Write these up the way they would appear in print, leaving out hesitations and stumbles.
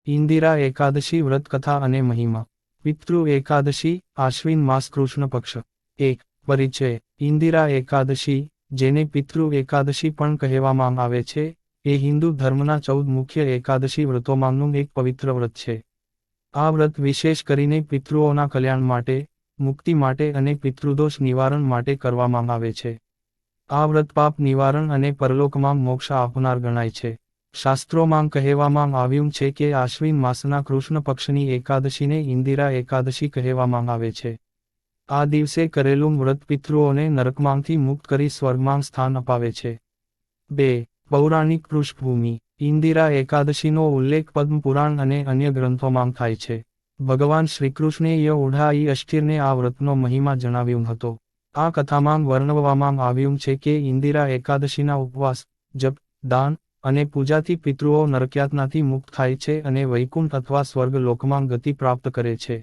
ઇન્દિરા એકાદશી વ્રત કથા અને મહિમા. પિતૃ એકાદશી, આશ્વિન માસ કૃષ્ણ પક્ષ. 1. પરિચય. ઇન્દિરા એકાદશી, જેને પિતૃ એકાદશી પણ કહેવામાં આવે છે, એ હિન્દુ ધર્મના 14 મુખ્ય એકાદશી વ્રતોમાંનું એક પવિત્ર વ્રત છે. આ વ્રત વિશેષ કરીને પિતૃઓના કલ્યાણ માટે, મુક્તિ માટે અને પિતૃદોષ નિવારણ માટે કરવામાં આવે છે. આ વ્રત પાપ નિવારણ અને પરલોકમાં મોક્ષ આપનાર ગણાય છે. શાસ્ત્રોમાં કહેવામાં આવ્યું છે કે આશ્વિન માસના કૃષ્ણ પક્ષની એકાદશીને ઇન્દિરા એકાદશી કહેવામાં આવે છે. આ દિવસે કરેલું વ્રત પિતૃઓને નરકમાંથી મુક્ત કરી સ્વર્ગમાં સ્થાન અપાવે છે. 2. પૌરાણિક પૃષ્ઠભૂમિ. ઇન્દિરા એકાદશીનો ઉલ્લેખ પદ્મ પુરાણ અને અન્ય ગ્રંથોમાં થાય છે. ભગવાન શ્રીકૃષ્ણે ય અષ્ટિરને આ વ્રતનો મહિમા જણાવ્યું હતો. આ કથામાં વર્ણવવામાં આવ્યું છે કે ઇન્દિરા એકાદશીના ઉપવાસ, જપ, દાન અને પૂજાથી પિતૃઓ નરકયાતનાથી મુક્ત થાય છે અને વૈકુંઠ અથવા સ્વર્ગ લોકમાં ગતિ પ્રાપ્ત કરે છે.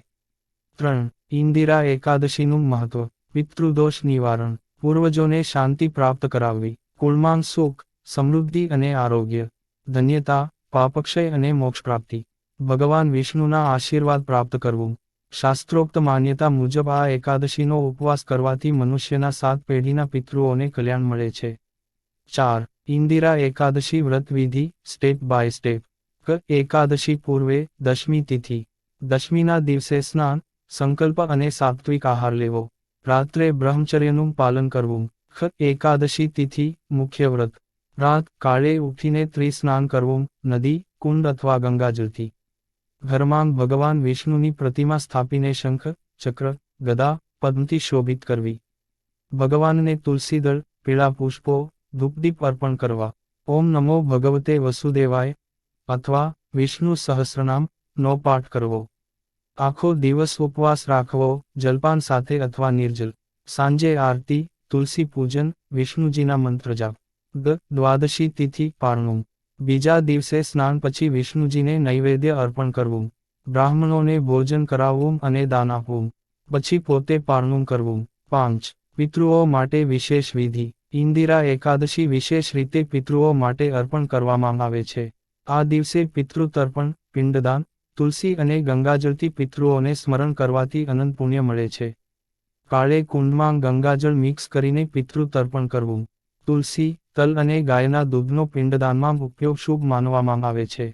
3. ઇન્દિરા એકાદશીનું મહત્વ. પિતૃદોષ નિવારણ. પૂર્વજોને શાંતિ પ્રાપ્ત કરાવવી. કુળમાં સુખ, સમૃદ્ધિ અને આરોગ્ય, ધન્યતા, પાપક્ષય અને મોક્ષ પ્રાપ્તિ. ભગવાન વિષ્ણુના આશીર્વાદ પ્રાપ્ત કરવું. શાસ્ત્રોક્ત માન્યતા મુજબ આ એકાદશીનો ઉપવાસ કરવાથી મનુષ્યના 7 પેઢીના પિતૃઓને કલ્યાણ મળે છે. 4. ઇન્દિરા એકાદશી વ્રત વિધિ, સ્ટેપ બાય સ્ટેપ. એકાદશી પૂર્વે, દશમી તિથિ. દશમીના દિવસે સ્નાન, સંકલ્પ અને સાત્વિક આહાર લેવો. રાત્રે બ્રહ્મચર્યનું પાલન કરવું. એકાદશી તિથિ, મુખ્ય વ્રત. રાત કાળે ઉઠીને ત્રિસ્નાન કરવું, નદી, કુંડ અથવા ગંગાજળથી. ઘરમાં ભગવાન વિષ્ણુની પ્રતિમા સ્થાપીને શંખ, ચક્ર, ગદા, પદ્મથી શોભિત કરવી. ભગવાનને તુલસીદળ, પીળા પુષ્પો, ધૂપદીપ અર્પણ કરવા. ઓમ નમો ભગવતે વસુદેવાય અથવા વિષ્ણુ સહસ્રનામ નો પાઠ કરવો. આખો દિવસ ઉપવાસ રાખવો, જલપાન સાથે અથવા નિર્જલ. સાંજે આરતી, તુલસી પૂજન, વિષ્ણુજીના મંત્ર જાપ. દ્વાદશી તિથિ, પારણું. બીજા દિવસે સ્નાન પછી વિષ્ણુજીને નૈવેદ્ય અર્પણ કરવું. બ્રાહ્મણોને ભોજન કરાવવું અને દાન આપવું. પછી પોતે પારણું કરવું. 5. પિતૃઓ માટે વિશેષ વિધિ. ઇન્દિરા એકાદશી વિશેષ રીતે પિતૃઓ માટે અર્પણ કરવામાં આવે છે. આ દિવસે પિતૃતર્પણ, પિંડદાન, તુલસી અને ગંગાજળથી પિતૃઓને સ્મરણ કરવાથી અનંત પુણ્ય મળે છે. કાળે કુંડમાં ગંગાજળ મિક્સ કરીને પિતૃતર્પણ કરવું. તુલસી, તલ અને ગાયના દૂધનો પિંડદાનમાં ઉપયોગ શુભ માનવામાં આવે છે.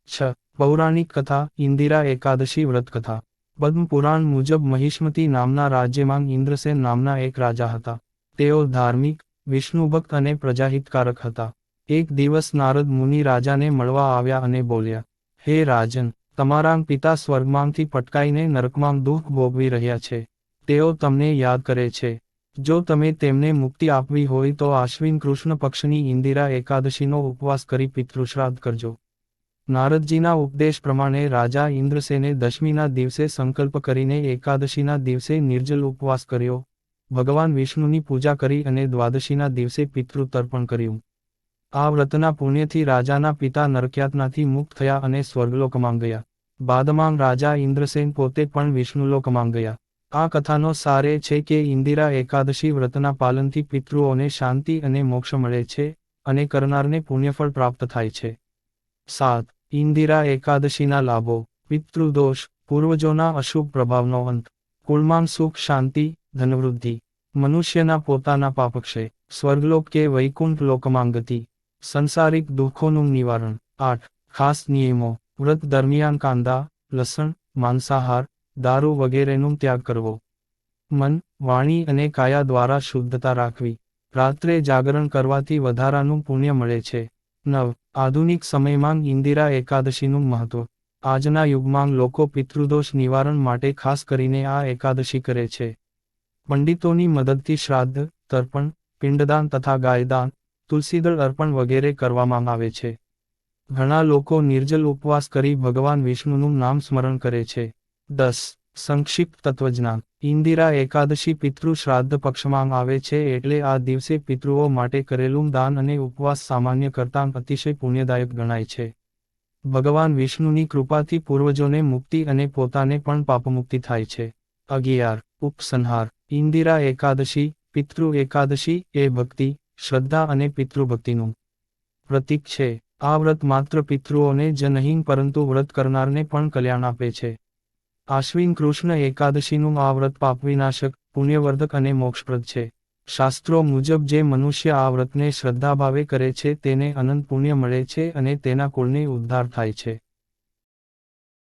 6. પૌરાણિક કથા, ઇન્દિરા એકાદશી વ્રત કથા. પદ્મ પુરાણ મુજબ મહિષ્મતી નામના રાજ્યમાં ઇન્દ્રસેન નામના એક રાજા હતા. તેઓ ધાર્મિક, વિષ્ણુભક્ત અને પ્રજાહિતકારક હતા. એક દિવસ નારદ મુનિ રાજાને મળવા આવ્યા અને બોલ્યા, હે રાજન, તમારા પિતા સ્વર્ગમાંથી પટકાઈને નરકમાં દુઃખ ભોગવી રહ્યા છે. તેઓ તમને યાદ કરે છે. જો તમે તેમને મુક્તિ આપવી હોય તો આશ્વિન કૃષ્ણ પક્ષની ઇન્દિરા એકાદશીનો ઉપવાસ કરી પિતૃશ્રાદ્ધ કરજો. નારદજીના ઉપદેશ પ્રમાણે રાજા ઇન્દ્રસેને દશમીના દિવસે સંકલ્પ કરીને એકાદશીના દિવસે નિર્જલ ઉપવાસ કર્યો, ભગવાન વિષ્ણુની પૂજા કરી અને દ્વાદશીના દિવસે પિતૃ તર્પણ કર્યું. આ વ્રતના પુણ્યથી રાજાના પિતા નરકયાતનાથી મુક્ત થયા અને સ્વર્ગલોકમાં ગયા. બાદમાં રાજા ઇન્દ્રસેન પોતે પણ વિષ્ણુલોકમાં ગયા. આ કથાનો સાર એ છે કે ઇન્દિરા એકાદશી વ્રતના પાલનથી પિતૃઓને શાંતિ અને મોક્ષ મળે છે, અને કરનારને પુણ્યફળ પ્રાપ્ત થાય છે. 7. ઇન્દિરા એકાદશીના લાભો. પિતૃદોષ, પૂર્વજોના અશુભ પ્રભાવનો અંત. કુળમાં સુખ શાંતિ, ધનવૃદ્ધિ. મનુષ્યના પોતાના પાપક્ષય. સ્વર્ગલોક કે વૈકુંઠ લોકમાં ગતિ. સંસારિક દુઃખોનું નિવારણ. 8. ખાસ નિયમો. વ્રત દરમિયાન કાંદા, લસણ, માંસાહાર, દારૂ વગેરેનું ત્યાગ કરવો. મન, વાણી અને કાયા દ્વારા શુદ્ધતા રાખવી. રાત્રે જાગરણ કરવાથી વધારાનું પુણ્ય મળે છે. 9. આધુનિક સમયમાં ઇન્દિરા એકાદશીનું મહત્વ. આજના યુગમાં લોકો પિતૃદોષ નિવારણ માટે ખાસ કરીને આ એકાદશી કરે છે. પંડિતોની મદદથી શ્રાદ્ધ, તર્પણ, પિંડદાન તથા ગાયદાન, તુલસીદળ અર્પણ વગેરે કરવામાં આવે છે. ઘણા લોકો નિર્જલ ઉપવાસ કરી ભગવાન વિષ્ણુનું નામ સ્મરણ કરે છે. 10. સંક્ષિપ્ત તત્વજ્ઞાન. ઇન્દિરા એકાદશી પિતૃ શ્રાદ્ધ પક્ષમાં આવે છે એટલે આ દિવસે પિતૃઓ માટે કરેલું દાન અને ઉપવાસ સામાન્ય કરતાં અતિશય પુણ્યદાયક ગણાય છે. ભગવાન વિષ્ણુની કૃપાથી પૂર્વજોને મુક્તિ અને પોતાને પણ પાપમુક્તિ થાય છે. 11. ઉપસંહાર. ઇન્દિરા એકાદશી, પિતૃ એકાદશી એ ભક્તિ, શ્રદ્ધા અને પિતૃભક્તિનું પ્રતીક છે. આ વ્રત માત્ર પિતૃઓને જ નહીં પરંતુ વ્રત કરનારને પણ કલ્યાણ આપે છે. આશ્વિન કૃષ્ણ એકાદશીનું આ વ્રત પાપવિનાશક, પુણ્યવર્ધક અને મોક્ષપ્રદ છે. શાસ્ત્રો મુજબ જે મનુષ્ય આ વ્રતને શ્રદ્ધાભાવે કરે છે તેને અનંત પુણ્ય મળે છે અને તેના કુળને ઉદ્ધાર થાય છે.